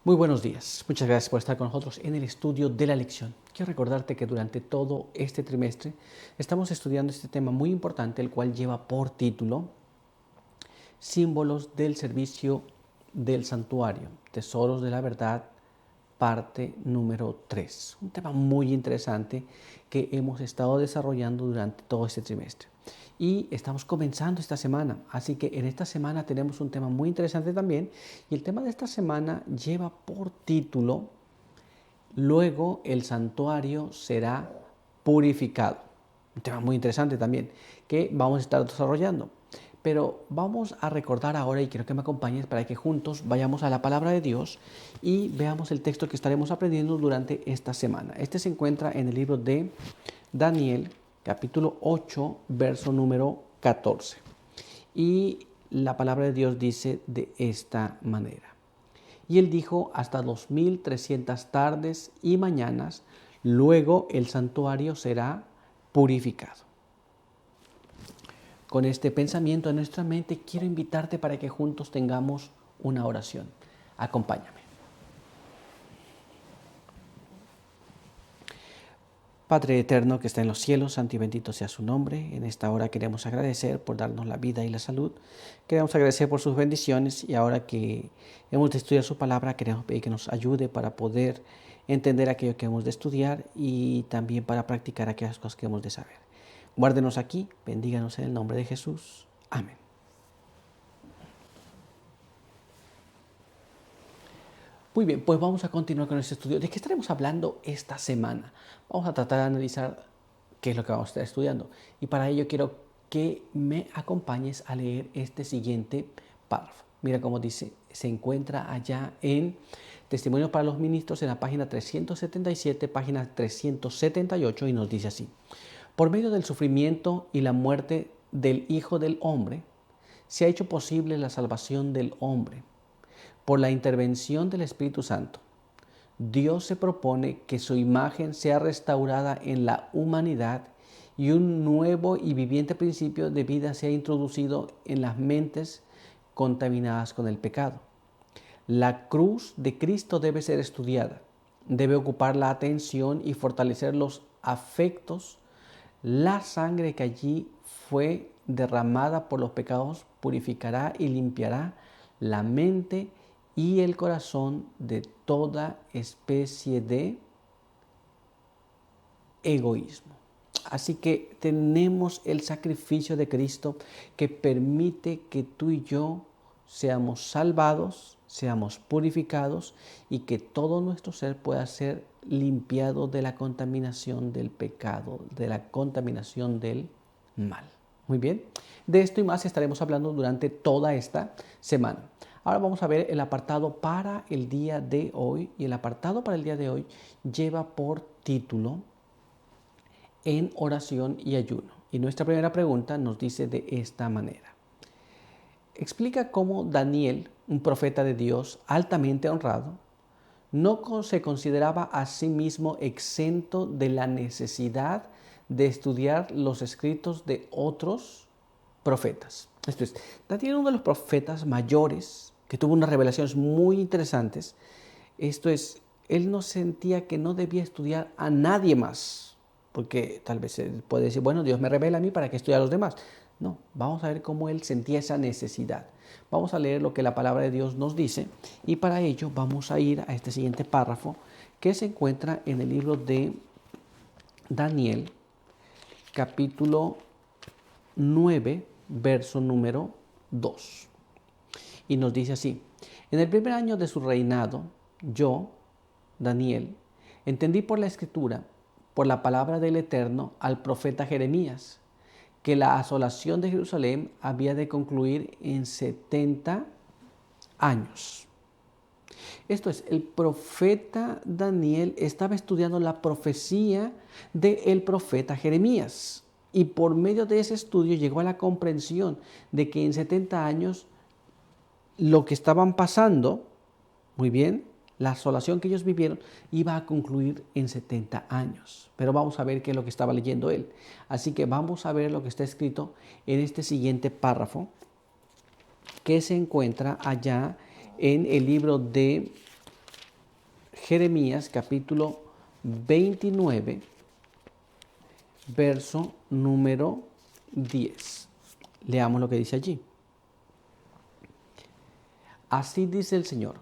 Muy buenos días. Muchas gracias por estar con nosotros en el estudio de la lección. Quiero recordarte que durante todo este trimestre estamos estudiando este tema muy importante, el cual lleva por título Símbolos del servicio del santuario, Tesoros de la verdad, parte número 3. Un tema muy interesante que hemos estado desarrollando durante todo este trimestre. Y estamos comenzando esta semana, así que en esta semana tenemos un tema muy interesante también. Y el tema de esta semana lleva por título Luego el santuario será purificado. Un tema muy interesante también que vamos a estar desarrollando. Pero vamos a recordar ahora, y quiero que me acompañes para que juntos vayamos a la palabra de Dios y veamos el texto que estaremos aprendiendo durante esta semana. Este se encuentra en el libro de Daniel, capítulo 8, verso número 14. Y la palabra de Dios dice de esta manera. Y él dijo: hasta 2300 tardes y mañanas, luego el santuario será purificado. Con este pensamiento en nuestra mente, quiero invitarte para que juntos tengamos una oración. Acompáñame. Padre eterno que está en los cielos, santo y bendito sea su nombre. En esta hora queremos agradecer por darnos la vida y la salud. Queremos agradecer por sus bendiciones, y ahora que hemos de estudiar su palabra, queremos pedir que nos ayude para poder entender aquello que hemos de estudiar y también para practicar aquellas cosas que hemos de saber. Guárdenos aquí, bendíganos en el nombre de Jesús. Amén. Muy bien, pues vamos a continuar con este estudio. ¿De qué estaremos hablando esta semana? Vamos a tratar de analizar qué es lo que vamos a estar estudiando. Y para ello quiero que me acompañes a leer este siguiente párrafo. Mira cómo dice, se encuentra allá en Testimonios para los Ministros, en la página 377, página 378, y nos dice así: por medio del sufrimiento y la muerte del Hijo del Hombre, se ha hecho posible la salvación del hombre. Por la intervención del Espíritu Santo, Dios se propone que su imagen sea restaurada en la humanidad y un nuevo y viviente principio de vida sea introducido en las mentes contaminadas con el pecado. La cruz de Cristo debe ser estudiada, debe ocupar la atención y fortalecer los afectos. La sangre que allí fue derramada por los pecados purificará y limpiará la mente y el corazón de toda especie de egoísmo. Así que tenemos el sacrificio de Cristo que permite que tú y yo seamos salvados, seamos purificados y que todo nuestro ser pueda ser limpiado de la contaminación del pecado, de la contaminación del mal. Muy bien, de esto y más estaremos hablando durante toda esta semana. Ahora vamos a ver el apartado para el día de hoy, y el apartado para el día de hoy lleva por título En oración y ayuno. Y nuestra primera pregunta nos dice de esta manera: explica cómo Daniel, un profeta de Dios altamente honrado, no se consideraba a sí mismo exento de la necesidad de estudiar los escritos de otros profetas. Esto es, Daniel, uno de los profetas mayores, que tuvo unas revelaciones muy interesantes. Esto es, él no sentía que no debía estudiar a nadie más, porque tal vez él puede decir, bueno, Dios me revela a mí, ¿para qué estudiar a los demás? No, vamos a ver cómo él sentía esa necesidad. Vamos a leer lo que la palabra de Dios nos dice, y para ello vamos a ir a este siguiente párrafo que se encuentra en el libro de Daniel, capítulo 9, verso número 2. Y nos dice así: en el primer año de su reinado, yo, Daniel, entendí por la Escritura, por la palabra del Eterno al profeta Jeremías, que la asolación de Jerusalén había de concluir en 70 años. Esto es, el profeta Daniel estaba estudiando la profecía del profeta Jeremías, y por medio de ese estudio llegó a la comprensión de que en 70 años lo que estaban pasando, muy bien, la asolación que ellos vivieron iba a concluir en 70 años. Pero vamos a ver qué es lo que estaba leyendo él. Así que vamos a ver lo que está escrito en este siguiente párrafo, que se encuentra allá en el libro de Jeremías capítulo 29, verso número 10. Leamos lo que dice allí. Así dice el Señor: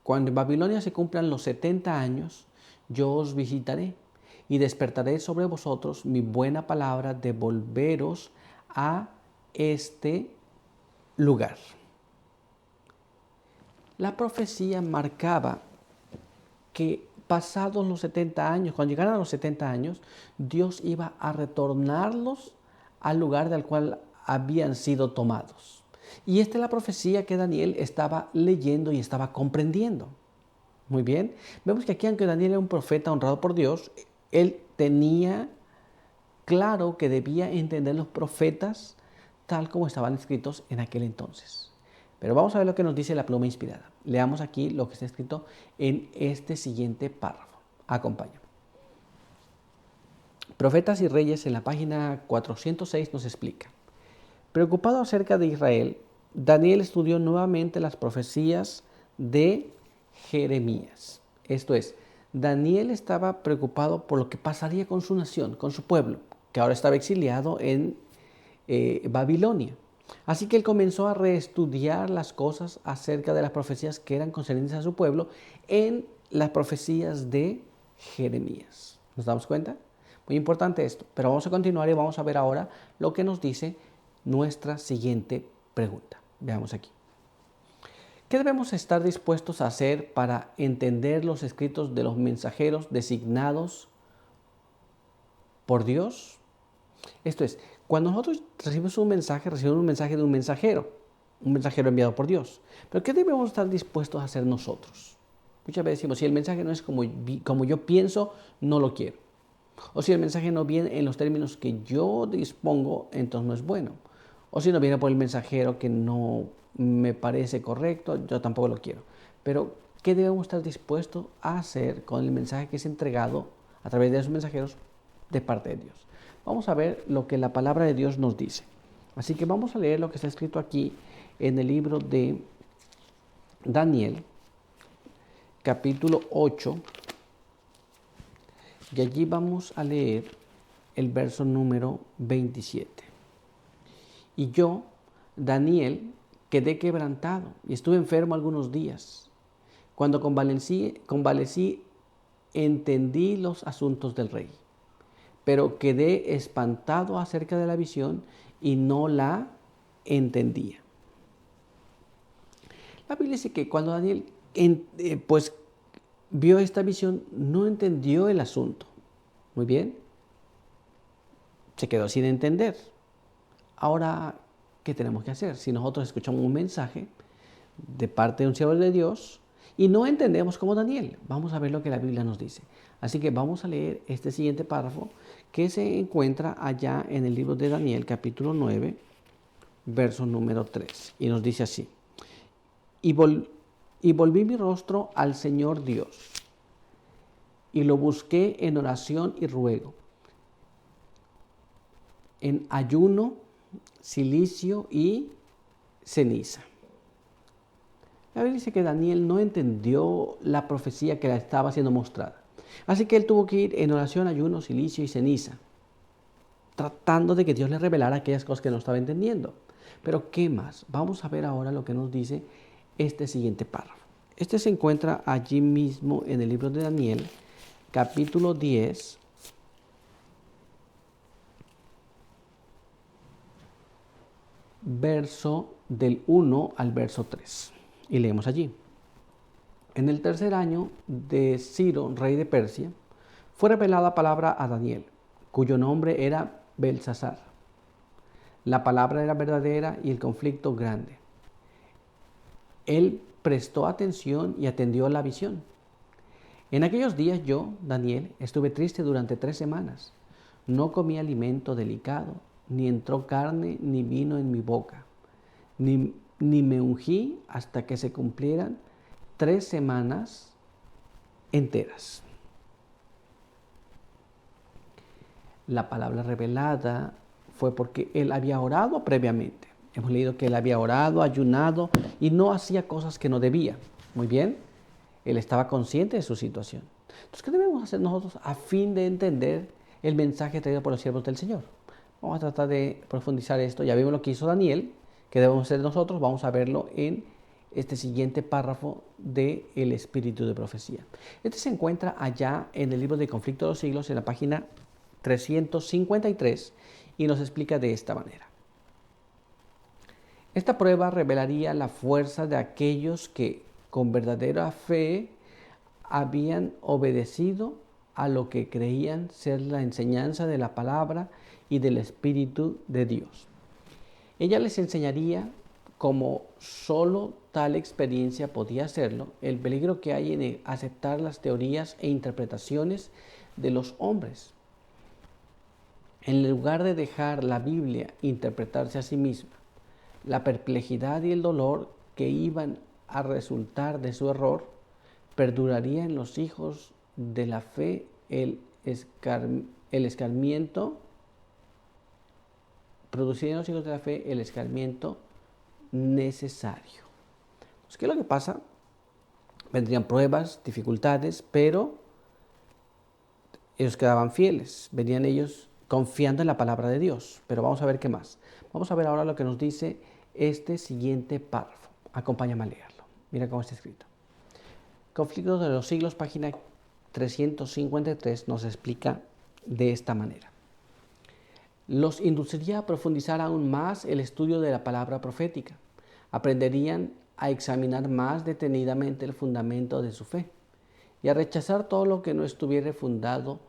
cuando en Babilonia se cumplan los 70 años, yo os visitaré y despertaré sobre vosotros mi buena palabra de volveros a este lugar. La profecía marcaba que pasados los 70 años, cuando llegaran a los 70 años, Dios iba a retornarlos al lugar del cual habían sido tomados. Y esta es la profecía que Daniel estaba leyendo y estaba comprendiendo. Muy bien, vemos que aquí, aunque Daniel era un profeta honrado por Dios, él tenía claro que debía entender los profetas tal como estaban escritos en aquel entonces. Pero vamos a ver lo que nos dice la pluma inspirada. Leamos aquí lo que está escrito en este siguiente párrafo. Acompáñame. Profetas y Reyes, en la página 406, nos explica: preocupado acerca de Israel, Daniel estudió nuevamente las profecías de Jeremías. Esto es, Daniel estaba preocupado por lo que pasaría con su nación, con su pueblo, que ahora estaba exiliado en Babilonia. Así que él comenzó a reestudiar las cosas acerca de las profecías que eran concernientes a su pueblo en las profecías de Jeremías. ¿Nos damos cuenta? Muy importante esto, pero vamos a continuar y vamos a ver ahora lo que nos dice nuestra siguiente pregunta. Veamos aquí. ¿Qué debemos estar dispuestos a hacer para entender los escritos de los mensajeros designados por Dios? Esto es, cuando nosotros recibimos un mensaje de un mensajero enviado por Dios. Pero ¿qué debemos estar dispuestos a hacer nosotros? Muchas veces decimos, si el mensaje no es como yo pienso, no lo quiero. O si el mensaje no viene en los términos que yo dispongo, entonces no es bueno. O si no viene por el mensajero que no me parece correcto, yo tampoco lo quiero. Pero, ¿qué debemos estar dispuestos a hacer con el mensaje que es entregado a través de esos mensajeros de parte de Dios? Vamos a ver lo que la palabra de Dios nos dice. Así que vamos a leer lo que está escrito aquí en el libro de Daniel, capítulo 8. Y allí vamos a leer el verso número 27. Y yo, Daniel, quedé quebrantado y estuve enfermo algunos días. Cuando convalecí, entendí los asuntos del rey, pero quedé espantado acerca de la visión y no la entendía. La Biblia dice que cuando Daniel vio esta visión, no entendió el asunto. Muy bien. Se quedó sin entender. Ahora, ¿qué tenemos que hacer? Si nosotros escuchamos un mensaje de parte de un siervo de Dios y no entendemos como Daniel, vamos a ver lo que la Biblia nos dice. Así que vamos a leer este siguiente párrafo que se encuentra allá en el libro de Daniel, capítulo 9, verso número 3. Y nos dice así: y volví mi rostro al Señor Dios y lo busqué en oración y ruego, en ayuno, silicio y ceniza. La Biblia dice que Daniel no entendió la profecía que le estaba siendo mostrada. Así que él tuvo que ir en oración, ayuno, silicio y ceniza, tratando de que Dios le revelara aquellas cosas que no estaba entendiendo. Pero ¿qué más? Vamos a ver ahora lo que nos dice este siguiente párrafo. Este se encuentra allí mismo en el libro de Daniel, capítulo 10, verso del 1 al verso 3. Y leemos allí: en el tercer año de Ciro, rey de Persia, fue revelada palabra a Daniel, cuyo nombre era Belsasar. La palabra era verdadera y el conflicto grande. Él prestó atención y atendió la visión. En aquellos días yo, Daniel, estuve triste durante 3 semanas. No comí alimento delicado, ni entró carne ni vino en mi boca, ni me ungí hasta que se cumplieran 3 semanas enteras. La palabra revelada fue porque él había orado previamente. Hemos leído que él había orado, ayunado y no hacía cosas que no debía. Muy bien. Él estaba consciente de su situación. Entonces, ¿qué debemos hacer nosotros a fin de entender el mensaje traído por los siervos del Señor? Vamos a tratar de profundizar esto. Ya vimos lo que hizo Daniel, que debemos hacer nosotros. Vamos a verlo en este siguiente párrafo del espíritu de profecía. Este se encuentra allá en el libro de Conflicto de los Siglos, en la página 353, y nos explica de esta manera. Esta prueba revelaría la fuerza de aquellos que con verdadera fe habían obedecido a lo que creían ser la enseñanza de la palabra y del Espíritu de Dios. Ella les enseñaría, como solo tal experiencia podía hacerlo, el peligro que hay en aceptar las teorías e interpretaciones de los hombres. En lugar de dejar la Biblia interpretarse a sí misma, la perplejidad y el dolor que iban a resultar de su error perduraría en los hijos de la fe el escarmiento, produciría en los hijos de la fe el escarmiento necesario. Pues, ¿qué es lo que pasa? Vendrían pruebas, dificultades, pero ellos quedaban fieles, venían ellos confiando en la palabra de Dios. Pero vamos a ver qué más. Vamos a ver ahora lo que nos dice este siguiente párrafo. Acompáñame a leerlo. Mira cómo está escrito. Conflicto de los Siglos, página 353, nos explica de esta manera. Los induciría a profundizar aún más el estudio de la palabra profética. Aprenderían a examinar más detenidamente el fundamento de su fe y a rechazar todo lo que no estuviera fundado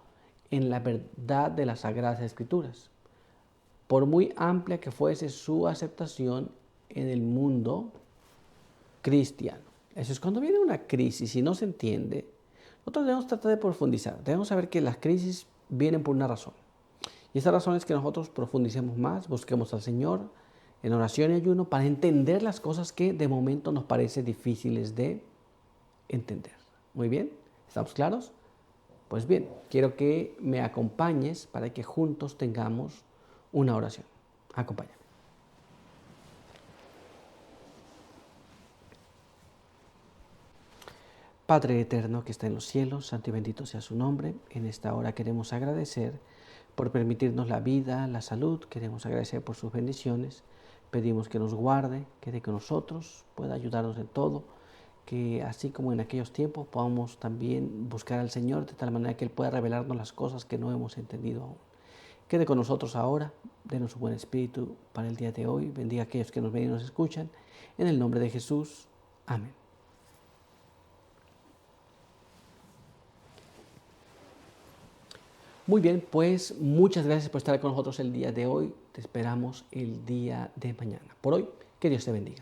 en la verdad de las Sagradas Escrituras, por muy amplia que fuese su aceptación en el mundo cristiano. Eso es cuando viene una crisis y no se entiende, nosotros debemos tratar de profundizar. Debemos saber que las crisis vienen por una razón. Y esa razón es que nosotros profundicemos más, busquemos al Señor en oración y ayuno para entender las cosas que de momento nos parecen difíciles de entender. Muy bien, ¿estamos claros? Pues bien, quiero que me acompañes para que juntos tengamos una oración. Acompáñame. Padre eterno que está en los cielos, santo y bendito sea su nombre. En esta hora queremos agradecer por permitirnos la vida, la salud. Queremos agradecer por sus bendiciones. Pedimos que nos guarde, quede con nosotros, pueda ayudarnos en todo. Que así como en aquellos tiempos podamos también buscar al Señor de tal manera que Él pueda revelarnos las cosas que no hemos entendido aún. Quede con nosotros ahora, denos su buen espíritu para el día de hoy. Bendiga a aquellos que nos ven y nos escuchan. En el nombre de Jesús. Amén. Muy bien, pues muchas gracias por estar con nosotros el día de hoy. Te esperamos el día de mañana. Por hoy, que Dios te bendiga.